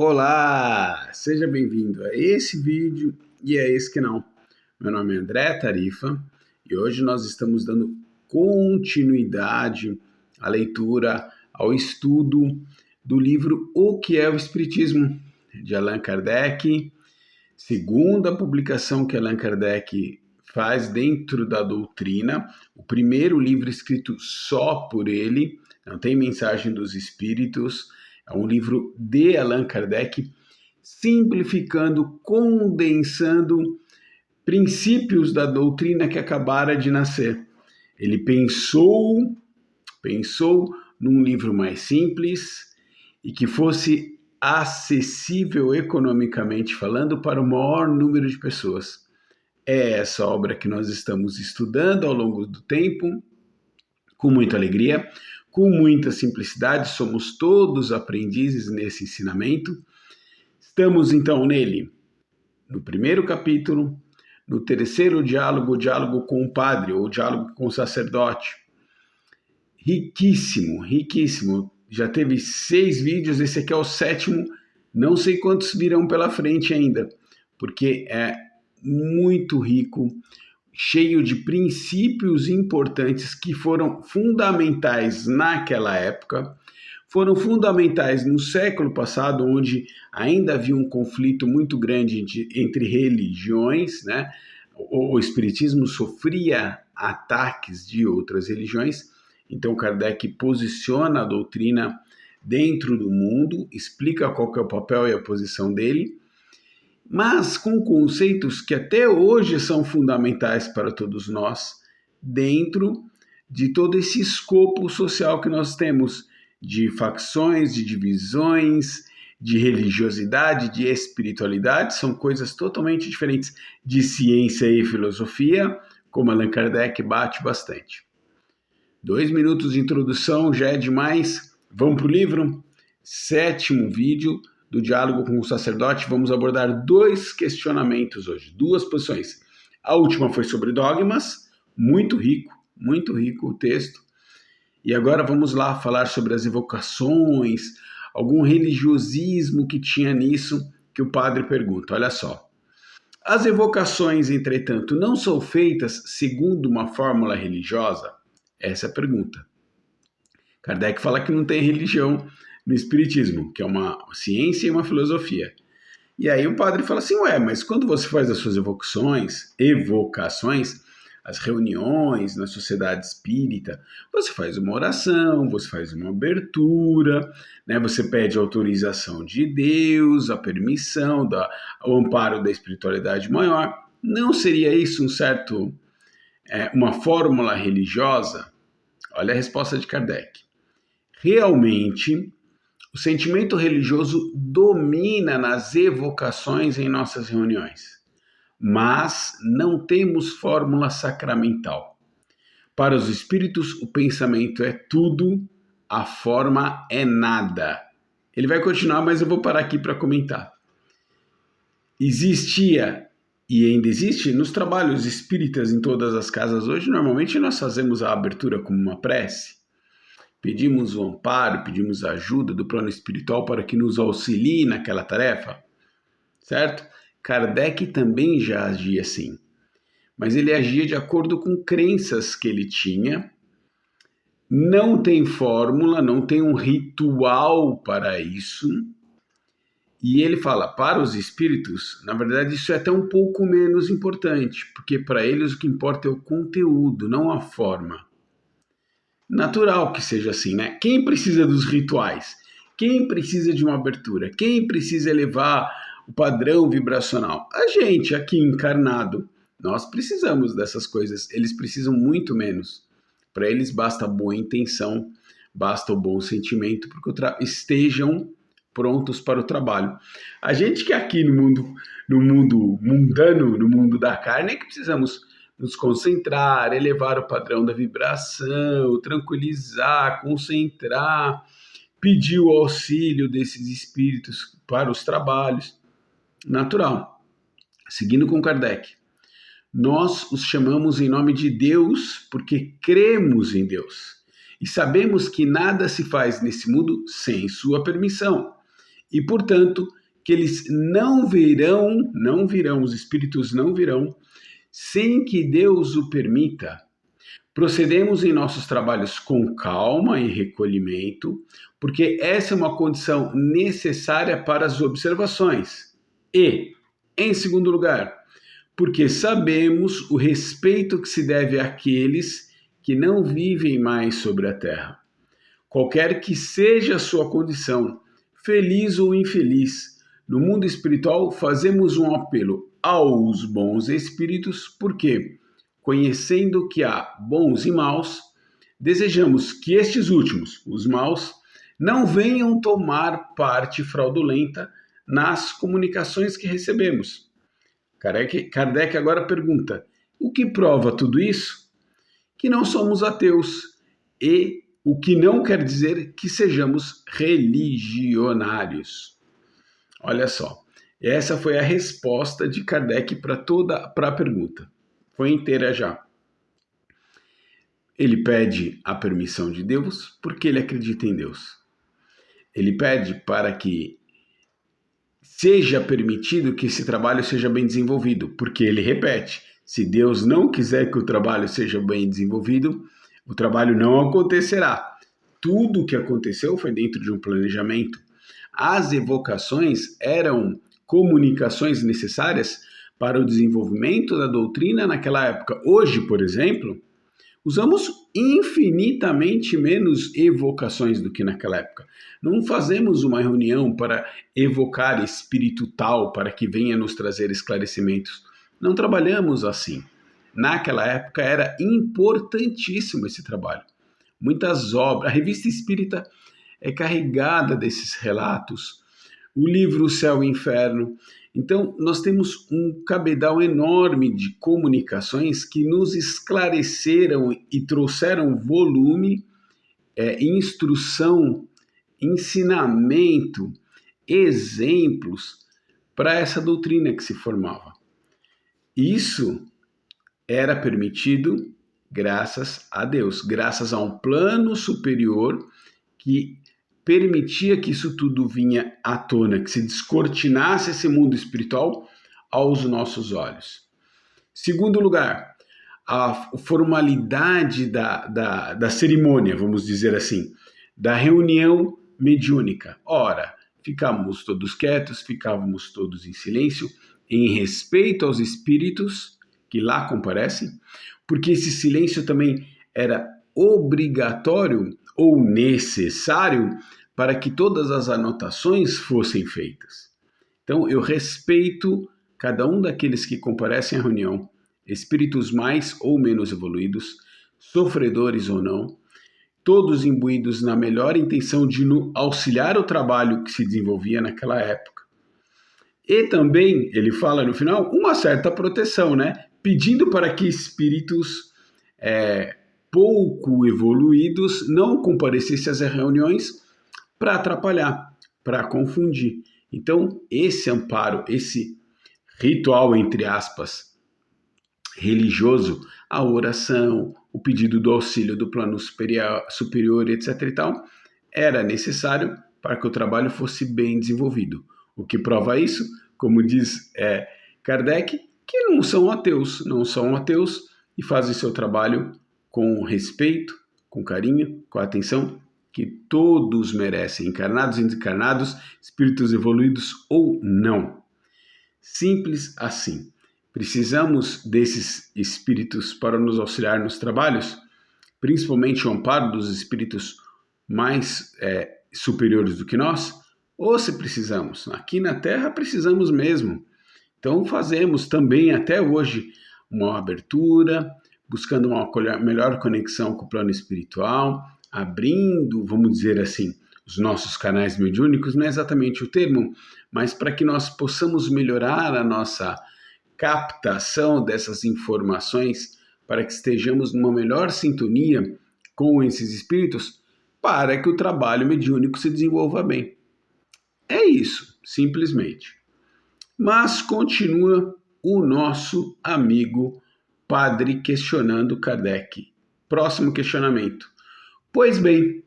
Olá, seja bem-vindo a esse vídeo e a esse canal. Meu nome é André Tarifa e hoje nós estamos dando continuidade à leitura, ao estudo do livro O que é o Espiritismo, de Allan Kardec, segunda publicação que Allan Kardec faz dentro da doutrina, o primeiro livro escrito só por ele, não tem mensagem dos espíritos. É um livro de Allan Kardec, simplificando, condensando princípios da doutrina que acabara de nascer. Ele pensou num livro mais simples e que fosse acessível economicamente falando para o maior número de pessoas. É essa obra que nós estamos estudando ao longo do tempo, com muita alegria, com muita simplicidade, somos todos aprendizes nesse ensinamento. Estamos então nele, no primeiro capítulo, no terceiro diálogo, o diálogo com o padre, ou o diálogo com o sacerdote. Riquíssimo, riquíssimo. Já teve 6 vídeos, esse aqui é o 7º, não sei quantos virão pela frente ainda, porque é muito rico, cheio de princípios importantes que foram fundamentais naquela época, foram fundamentais no século passado, onde ainda havia um conflito muito grande entre religiões, né? O espiritismo sofria ataques de outras religiões, então Kardec posiciona a doutrina dentro do mundo, explica qual que é o papel e a posição dele, mas com conceitos que até hoje são fundamentais para todos nós, dentro de todo esse escopo social que nós temos, de facções, de divisões, de religiosidade, de espiritualidade, são coisas totalmente diferentes de ciência e filosofia, como Allan Kardec bate bastante. 2 minutos de introdução já é demais, vamos para o livro? 7º vídeo do diálogo com o sacerdote, vamos abordar 2 questionamentos hoje, 2 posições. A última foi sobre dogmas, muito rico o texto. E agora vamos lá falar sobre as evocações, algum religiosismo que tinha nisso, que o padre pergunta. Olha só. As evocações, entretanto, não são feitas segundo uma fórmula religiosa? Essa é a pergunta. Kardec fala que não tem religião no espiritismo, que é uma ciência e uma filosofia. E aí o padre fala assim, mas quando você faz as suas evocações, as reuniões na sociedade espírita, você faz uma oração, você faz uma abertura, né? Você pede a autorização de Deus, a permissão, o amparo da espiritualidade maior. Não seria isso uma fórmula religiosa? Olha a resposta de Kardec. Realmente, o sentimento religioso domina nas evocações em nossas reuniões, mas não temos fórmula sacramental. Para os espíritos, o pensamento é tudo, a forma é nada. Ele vai continuar, mas eu vou parar aqui para comentar. Existia e ainda existe nos trabalhos espíritas em todas as casas hoje, normalmente nós fazemos a abertura como uma prece. Pedimos o amparo, pedimos a ajuda do plano espiritual para que nos auxilie naquela tarefa, certo? Kardec também já agia assim, mas ele agia de acordo com crenças que ele tinha, não tem fórmula, não tem um ritual para isso, e ele fala, para os espíritos, na verdade isso é até um pouco menos importante, porque para eles o que importa é o conteúdo, não a forma. Natural que seja assim, né? Quem precisa dos rituais? Quem precisa de uma abertura? Quem precisa elevar o padrão vibracional? A gente aqui encarnado. Nós precisamos dessas coisas. Eles precisam muito menos. Para eles basta a boa intenção, basta o bom sentimento, porque estejam prontos para o trabalho. A gente que aqui no mundo mundano, no mundo da carne, é que precisamos nos concentrar, elevar o padrão da vibração, tranquilizar, concentrar, pedir o auxílio desses espíritos para os trabalhos. Natural. Seguindo com Kardec. Nós os chamamos em nome de Deus porque cremos em Deus. E sabemos que nada se faz nesse mundo sem sua permissão. e, portanto, que eles não virão, os espíritos não virão, sem que Deus o permita. Procedemos em nossos trabalhos com calma e recolhimento, porque essa é uma condição necessária para as observações. E, em segundo lugar, porque sabemos o respeito que se deve àqueles que não vivem mais sobre a terra. Qualquer que seja a sua condição, feliz ou infeliz, no mundo espiritual fazemos um apelo aos bons espíritos, porque, conhecendo que há bons e maus, desejamos que estes últimos, os maus, não venham tomar parte fraudulenta nas comunicações que recebemos. Kardec agora pergunta: o que prova tudo isso? Que não somos ateus, e o que não quer dizer que sejamos religionários. Olha só, essa foi a resposta de Kardec para a pergunta. Foi inteira já. Ele pede a permissão de Deus porque ele acredita em Deus. Ele pede para que seja permitido que esse trabalho seja bem desenvolvido, porque ele repete, se Deus não quiser que o trabalho seja bem desenvolvido, o trabalho não acontecerá. Tudo o que aconteceu foi dentro de um planejamento. As evocações eram comunicações necessárias para o desenvolvimento da doutrina naquela época. Hoje, por exemplo, usamos infinitamente menos evocações do que naquela época. Não fazemos uma reunião para evocar espírito tal para que venha nos trazer esclarecimentos. Não trabalhamos assim. Naquela época era importantíssimo esse trabalho. Muitas obras, a Revista Espírita é carregada desses relatos, o livro Céu e Inferno. Então, nós temos um cabedal enorme de comunicações que nos esclareceram e trouxeram volume, instrução, ensinamento, exemplos para essa doutrina que se formava. Isso era permitido graças a Deus, graças a um plano superior que permitia que isso tudo vinha à tona, que se descortinasse esse mundo espiritual aos nossos olhos. Segundo lugar, a formalidade da cerimônia, vamos dizer assim, da reunião mediúnica. Ora, ficávamos todos quietos, ficávamos todos em silêncio, em respeito aos espíritos que lá comparecem, porque esse silêncio também era obrigatório ou necessário para que todas as anotações fossem feitas. Então, eu respeito cada um daqueles que comparecem à reunião, espíritos mais ou menos evoluídos, sofredores ou não, todos imbuídos na melhor intenção de auxiliar o trabalho que se desenvolvia naquela época. E também, ele fala no final, uma certa proteção, né? Pedindo para que espíritos pouco evoluídos não comparecessem às reuniões para atrapalhar, para confundir. Então, esse amparo, esse ritual, entre aspas, religioso, a oração, o pedido do auxílio do plano superior, etc. e tal, era necessário para que o trabalho fosse bem desenvolvido. O que prova isso, como diz Kardec, que não são ateus e fazem seu trabalho com respeito, com carinho, com atenção que todos merecem, encarnados e desencarnados, espíritos evoluídos ou não. Simples assim. Precisamos desses espíritos para nos auxiliar nos trabalhos, principalmente o amparo dos espíritos mais superiores do que nós, ou se precisamos, aqui na Terra precisamos mesmo. Então fazemos também até hoje uma abertura, buscando uma melhor conexão com o plano espiritual, abrindo, vamos dizer assim, os nossos canais mediúnicos, não é exatamente o termo, mas para que nós possamos melhorar a nossa captação dessas informações, para que estejamos numa melhor sintonia com esses espíritos, para que o trabalho mediúnico se desenvolva bem. É isso, simplesmente. Mas continua o nosso amigo Padre questionando Kardec. Próximo questionamento. Pois bem,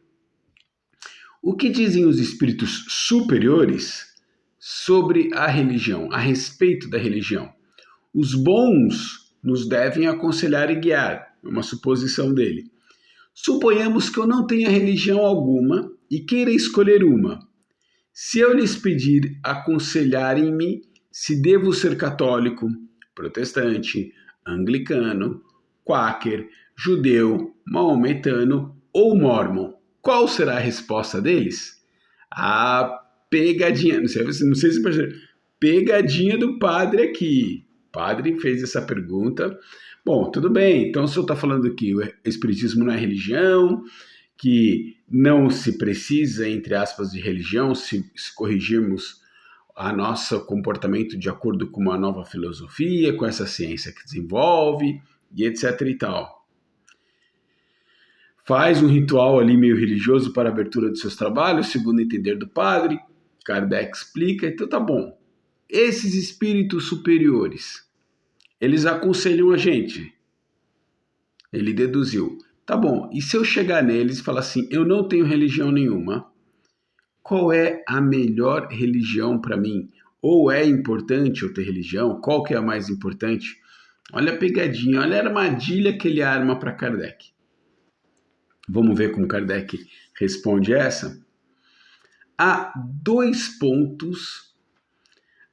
O que dizem os espíritos superiores sobre a religião, a respeito da religião? Os bons nos devem aconselhar e guiar, é uma suposição dele. Suponhamos que eu não tenha religião alguma e queira escolher uma. Se eu lhes pedir aconselharem-me se devo ser católico, protestante, anglicano, quáquer, judeu, maometano ou mórmon, qual será a resposta deles? A pegadinha, não sei se percebeu, pegadinha do padre aqui. O padre fez essa pergunta. Bom, tudo bem, então o senhor está falando que o espiritismo não é religião, que não se precisa, entre aspas, de religião se corrigirmos a nosso comportamento de acordo com uma nova filosofia, com essa ciência que desenvolve, e etc e tal. Faz um ritual ali meio religioso para a abertura de seus trabalhos, segundo o entender do padre. Kardec explica, então tá bom. Esses espíritos superiores, eles aconselham a gente. Ele deduziu. Tá bom, e se eu chegar neles e falar assim, eu não tenho religião nenhuma, qual é a melhor religião para mim? Ou é importante eu ter religião? Qual que é a mais importante? Olha a pegadinha, olha a armadilha que ele arma para Kardec. Vamos ver como Kardec responde essa? Há 2 pontos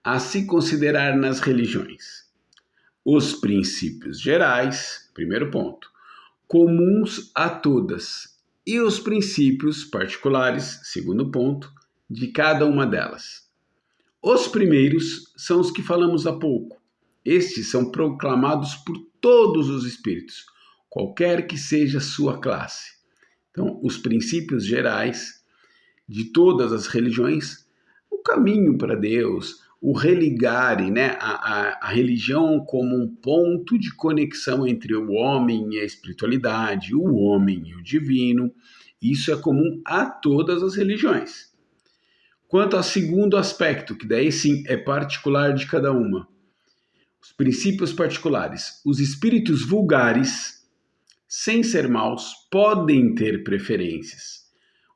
a se considerar nas religiões. Os princípios gerais, primeiro ponto, comuns a todas, e os princípios particulares, segundo ponto, de cada uma delas. Os primeiros são os que falamos há pouco. Estes são proclamados por todos os espíritos, qualquer que seja a sua classe. Então, os princípios gerais de todas as religiões, o caminho para Deus, o religare, né? A religião como um ponto de conexão entre o homem e a espiritualidade, o homem e o divino, isso é comum a todas as religiões. Quanto ao segundo aspecto, que daí sim é particular de cada uma, os princípios particulares, os espíritos vulgares, sem ser maus, podem ter preferências,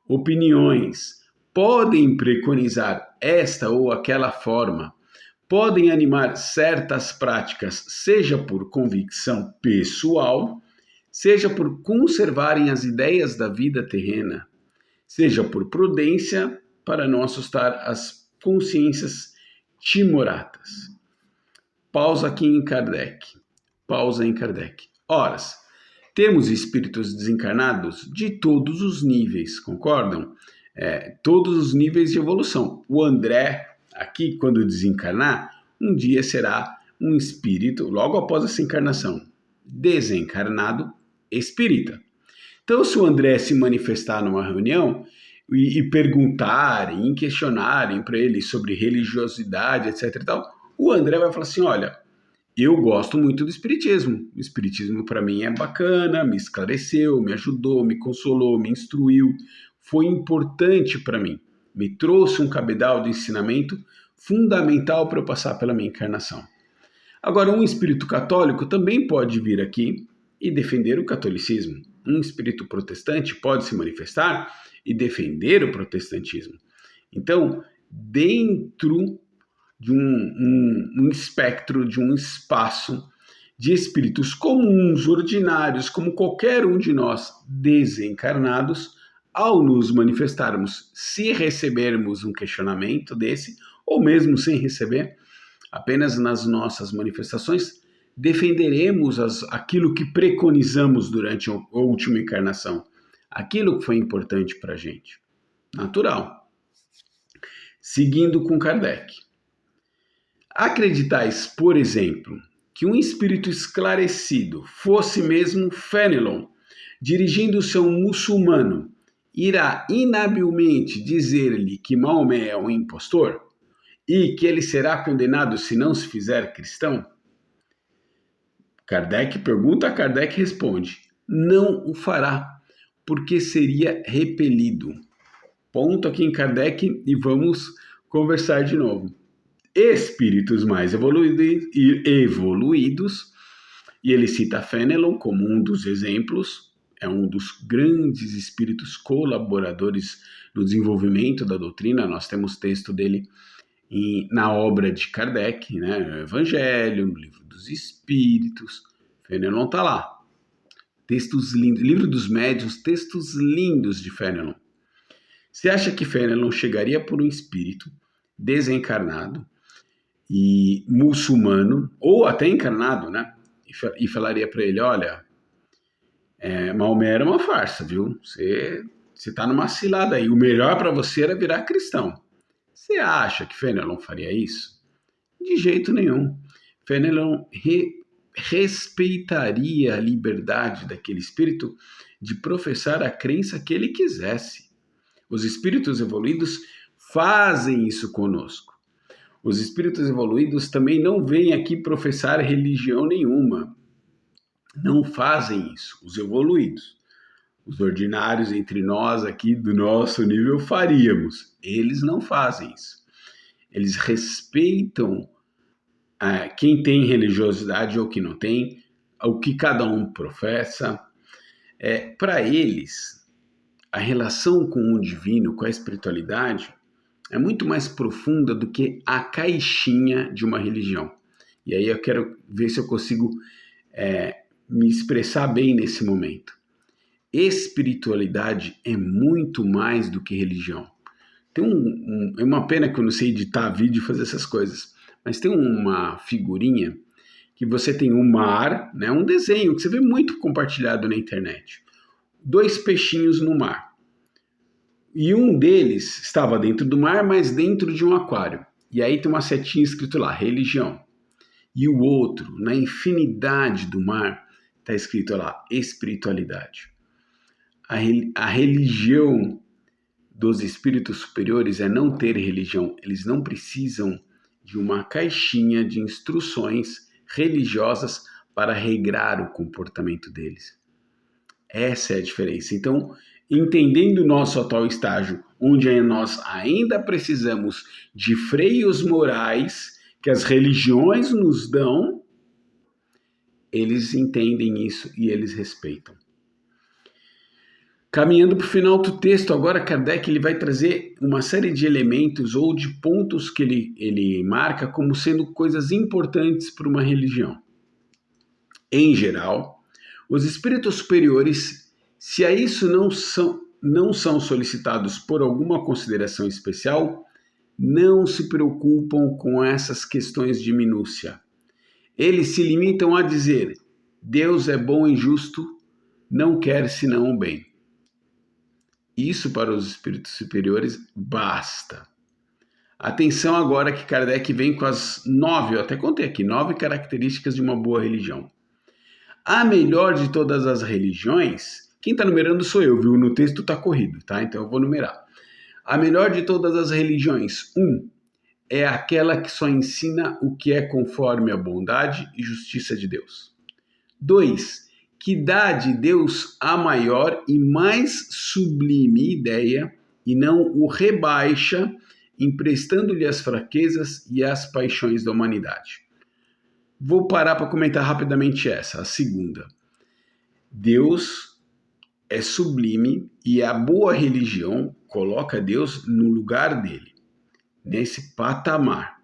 opiniões, podem preconizar esta ou aquela forma, podem animar certas práticas, seja por convicção pessoal, seja por conservarem as ideias da vida terrena, seja por prudência para não assustar as consciências timoratas. Pausa aqui em Kardec. Pausa em Kardec. Horas. Temos espíritos desencarnados de todos os níveis, concordam? Todos os níveis de evolução. O André, aqui, quando desencarnar, um dia será um espírito, logo após essa encarnação, desencarnado espírita. Então, se o André se manifestar numa reunião e perguntarem, questionarem para ele sobre religiosidade, etc e tal, o André vai falar assim, olha, eu gosto muito do espiritismo. O espiritismo para mim é bacana, me esclareceu, me ajudou, me consolou, me instruiu, foi importante para mim, me trouxe um cabedal de ensinamento fundamental para eu passar pela minha encarnação. Agora, um espírito católico também pode vir aqui e defender o catolicismo. Um espírito protestante pode se manifestar e defender o protestantismo. Então, dentro de um espectro, de um espaço de espíritos comuns, ordinários, como qualquer um de nós desencarnados, ao nos manifestarmos, se recebermos um questionamento desse, ou mesmo sem receber, apenas nas nossas manifestações, defenderemos aquilo que preconizamos durante a última encarnação, aquilo que foi importante para a gente. Natural. Seguindo com Kardec. Acreditais, por exemplo, que um espírito esclarecido fosse mesmo Fénelon, dirigindo-se a um muçulmano, irá inabilmente dizer-lhe que Maomé é um impostor e que ele será condenado se não se fizer cristão? Kardec pergunta, Kardec responde, não o fará, porque seria repelido. Ponto aqui em Kardec e vamos conversar de novo. Espíritos mais evoluídos, e ele cita Fénelon como um dos exemplos, é um dos grandes espíritos colaboradores no desenvolvimento da doutrina. Nós temos texto dele na obra de Kardec, né? No Evangelho, no Livro dos Espíritos. Fenelon está lá. Textos lindos. Livro dos Médiuns, textos lindos de Fenelon. Você acha que Fenelon chegaria por um espírito desencarnado e muçulmano, ou até encarnado, né? E falaria para ele, olha, Maomé era uma farsa, viu? Você está numa cilada aí. O melhor para você era virar cristão. Você acha que Fenelon faria isso? De jeito nenhum. Fenelon respeitaria a liberdade daquele espírito de professar a crença que ele quisesse. Os espíritos evoluídos fazem isso conosco. Os espíritos evoluídos também não vêm aqui professar religião nenhuma. Não fazem isso, os evoluídos. Os ordinários entre nós aqui do nosso nível faríamos. Eles não fazem isso. Eles respeitam quem tem religiosidade ou quem não tem, o que cada um professa. Para eles, a relação com o divino, com a espiritualidade, é muito mais profunda do que a caixinha de uma religião. E aí eu quero ver se eu consigo me expressar bem nesse momento. Espiritualidade é muito mais do que religião. Tem é uma pena que eu não sei editar vídeo e fazer essas coisas, mas tem uma figurinha que você tem um mar, né, um desenho que você vê muito compartilhado na internet. 2 peixinhos no mar. E um deles estava dentro do mar, mas dentro de um aquário. E aí tem uma setinha escrito lá, religião. E o outro, na infinidade do mar, está escrito lá, espiritualidade. A religião dos espíritos superiores é não ter religião. Eles não precisam de uma caixinha de instruções religiosas para regrar o comportamento deles. Essa é a diferença. Então, entendendo o nosso atual estágio, onde nós ainda precisamos de freios morais que as religiões nos dão, eles entendem isso e eles respeitam. Caminhando para o final do texto, agora Kardec ele vai trazer uma série de elementos ou de pontos que ele marca como sendo coisas importantes para uma religião. Em geral, os espíritos superiores, se a isso não são solicitados por alguma consideração especial, não se preocupam com essas questões de minúcia. Eles se limitam a dizer, Deus é bom e justo, não quer senão o bem. Isso para os espíritos superiores basta. Atenção agora que Kardec vem com as 9, eu até contei aqui, 9 características de uma boa religião. A melhor de todas as religiões, quem está numerando sou eu, viu? No texto está corrido, tá? Então eu vou numerar. A melhor de todas as religiões, 1, é aquela que só ensina o que é conforme a bondade e justiça de Deus. 2, que dá de Deus a maior e mais sublime ideia e não o rebaixa, emprestando-lhe as fraquezas e as paixões da humanidade. Vou parar para comentar rapidamente essa, a segunda. Deus é sublime e a boa religião coloca Deus no lugar dele, nesse patamar.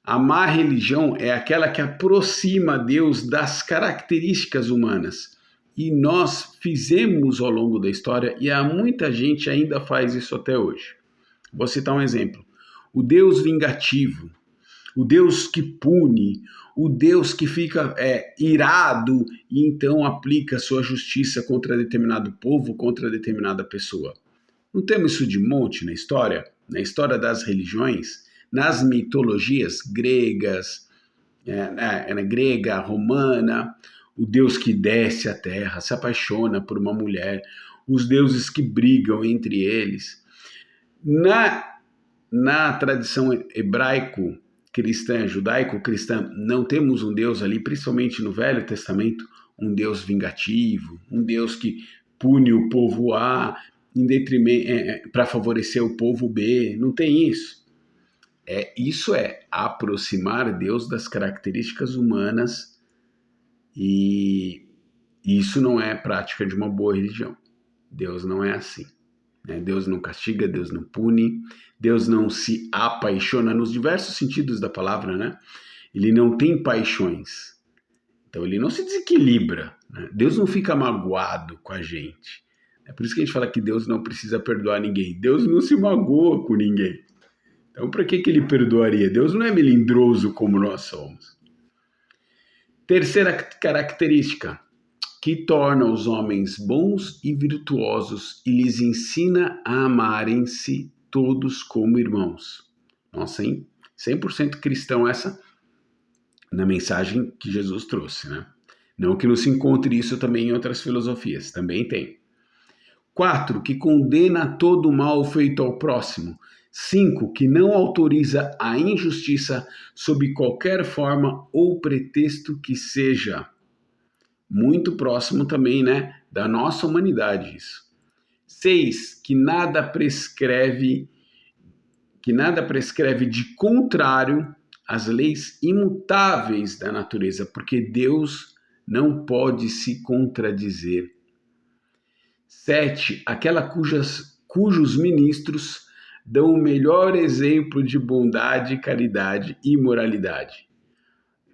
A má religião é aquela que aproxima Deus das características humanas. E nós fizemos ao longo da história, e há muita gente ainda faz isso até hoje. Vou citar um exemplo. O Deus vingativo, o Deus que pune, o Deus que fica irado e então aplica sua justiça contra determinado povo, contra determinada pessoa. Não temos isso de monte na história das religiões, nas mitologias gregas, grega, romana, o Deus que desce à terra, se apaixona por uma mulher, os deuses que brigam entre eles. Na tradição hebraico-cristã, judaico-cristã, não temos um Deus ali, principalmente no Velho Testamento, um Deus vingativo, um Deus que pune o povo A para favorecer o povo B. Não tem isso. Isso é aproximar Deus das características humanas e Isso não é prática de uma boa religião. Deus não é assim. Né? Deus não castiga, Deus não pune, Deus não se apaixona nos diversos sentidos da palavra, né? Ele não tem paixões. Então ele não se desequilibra. Né? Deus não fica magoado com a gente. É por isso que a gente fala que Deus não precisa perdoar ninguém. Deus não se magoa com ninguém. Então por que ele perdoaria? Deus não é melindroso como nós somos. Terceira característica, que torna os homens bons e virtuosos e lhes ensina a amarem-se todos como irmãos. Nossa, hein? 100% cristão essa na mensagem que Jesus trouxe, né? Não que não se encontre isso também em outras filosofias, também tem. 4, que condena todo o mal feito ao próximo. 5, que não autoriza a injustiça sob qualquer forma ou pretexto que seja. Muito próximo também, né, da nossa humanidade isso. 6, que nada prescreve de contrário às leis imutáveis da natureza, porque Deus não pode se contradizer. 7, aquela cujos ministros dão o melhor exemplo de bondade, caridade e moralidade.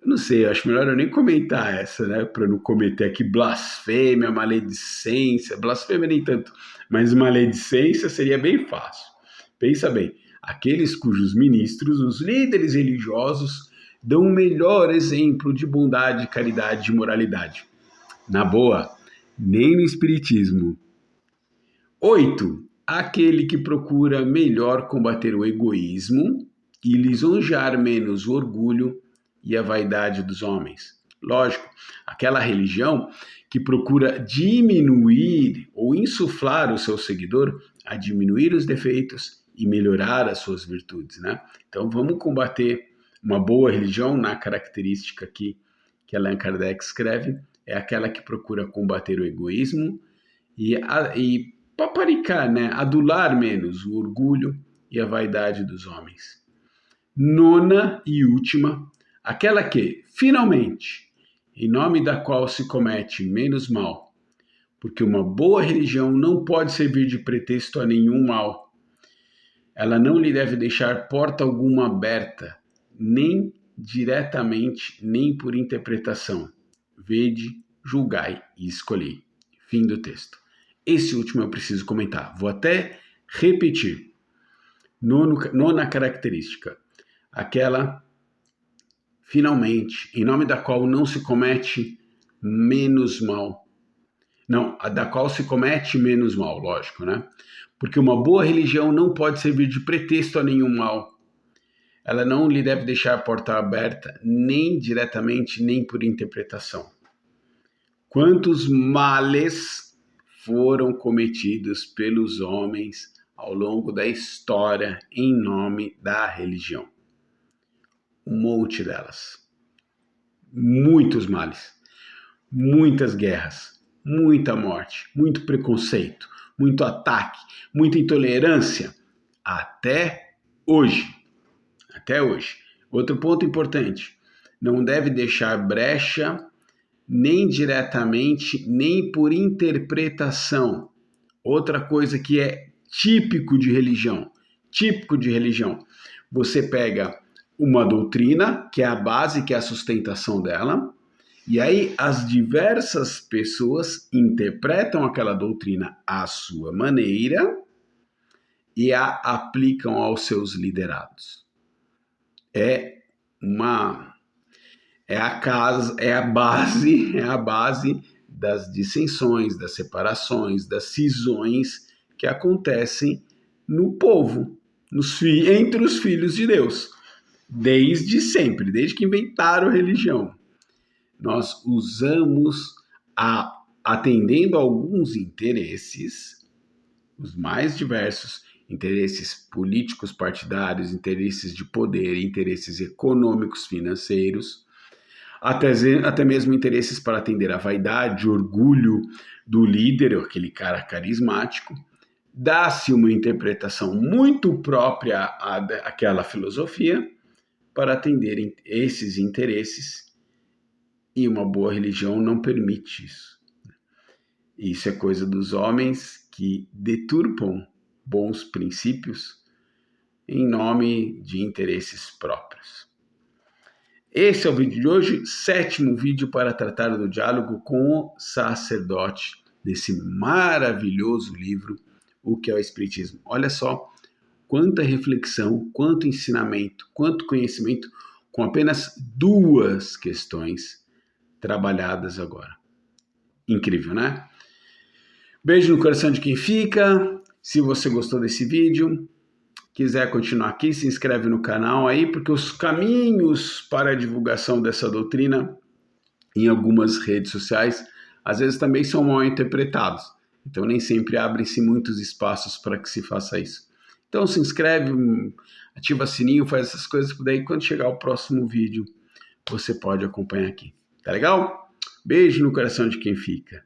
Eu não sei, eu acho melhor eu nem comentar essa, né? Para não cometer aqui blasfêmia, maledicência. Blasfêmia nem tanto, mas maledicência seria bem fácil. Pensa bem, aqueles cujos ministros, os líderes religiosos, dão o melhor exemplo de bondade, caridade e moralidade. Na boa, nem no espiritismo. 8. Aquele que procura melhor combater o egoísmo e lisonjear menos o orgulho e a vaidade dos homens. Lógico, aquela religião que procura diminuir ou insuflar o seu seguidor a diminuir os defeitos e melhorar as suas virtudes, né? Então vamos combater uma boa religião na característica que Allan Kardec escreve, é aquela que procura combater o egoísmo e paparicar, né? Adular menos o orgulho e a vaidade dos homens. 9ª e última, aquela que, finalmente, em nome da qual se comete menos mal, porque uma boa religião não pode servir de pretexto a nenhum mal. Ela não lhe deve deixar porta alguma aberta, nem diretamente, nem por interpretação. Vede, julgai e escolhei. Fim do texto. Esse último eu preciso comentar. Vou até repetir. 9ª característica. Aquela, finalmente, em nome da qual não se comete menos mal. Não, a da qual se comete menos mal, lógico, né? Porque uma boa religião não pode servir de pretexto a nenhum mal. Ela não lhe deve deixar a porta aberta, nem diretamente, nem por interpretação. Quantos males foram cometidos pelos homens ao longo da história em nome da religião? Um monte delas. Muitos males, muitas guerras, muita morte, muito preconceito, muito ataque, muita intolerância, até hoje. Até hoje. Outro ponto importante, não deve deixar brecha nem diretamente, nem por interpretação. Outra coisa que é típico de religião. Você pega uma doutrina, que é a base, que é a sustentação dela, e aí as diversas pessoas interpretam aquela doutrina à sua maneira e a aplicam aos seus liderados. É a base das dissensões, das separações, das cisões que acontecem no povo, entre os filhos de Deus, desde sempre, desde que inventaram a religião. Nós usamos, atendendo a alguns interesses, os mais diversos, interesses políticos partidários, interesses de poder, interesses econômicos, financeiros, até mesmo interesses para atender a vaidade, orgulho do líder, aquele cara carismático. Dá-se uma interpretação muito própria àquela filosofia para atender esses interesses, e uma boa religião não permite isso. Isso é coisa dos homens que deturpam bons princípios em nome de interesses próprios. Esse é o vídeo de hoje, 7º vídeo para tratar do diálogo com o sacerdote, desse maravilhoso livro, O que é o Espiritismo. Olha só quanta reflexão, quanto ensinamento, quanto conhecimento, com apenas 2 questões trabalhadas agora. Incrível, né? Beijo no coração de quem fica. Se você gostou desse vídeo, quiser continuar aqui, se inscreve no canal aí, porque os caminhos para a divulgação dessa doutrina em algumas redes sociais, às vezes também são mal interpretados. Então nem sempre abrem-se muitos espaços para que se faça isso. Então se inscreve, ativa o sininho, faz essas coisas, daí quando chegar o próximo vídeo, você pode acompanhar aqui. Tá legal? Beijo no coração de quem fica.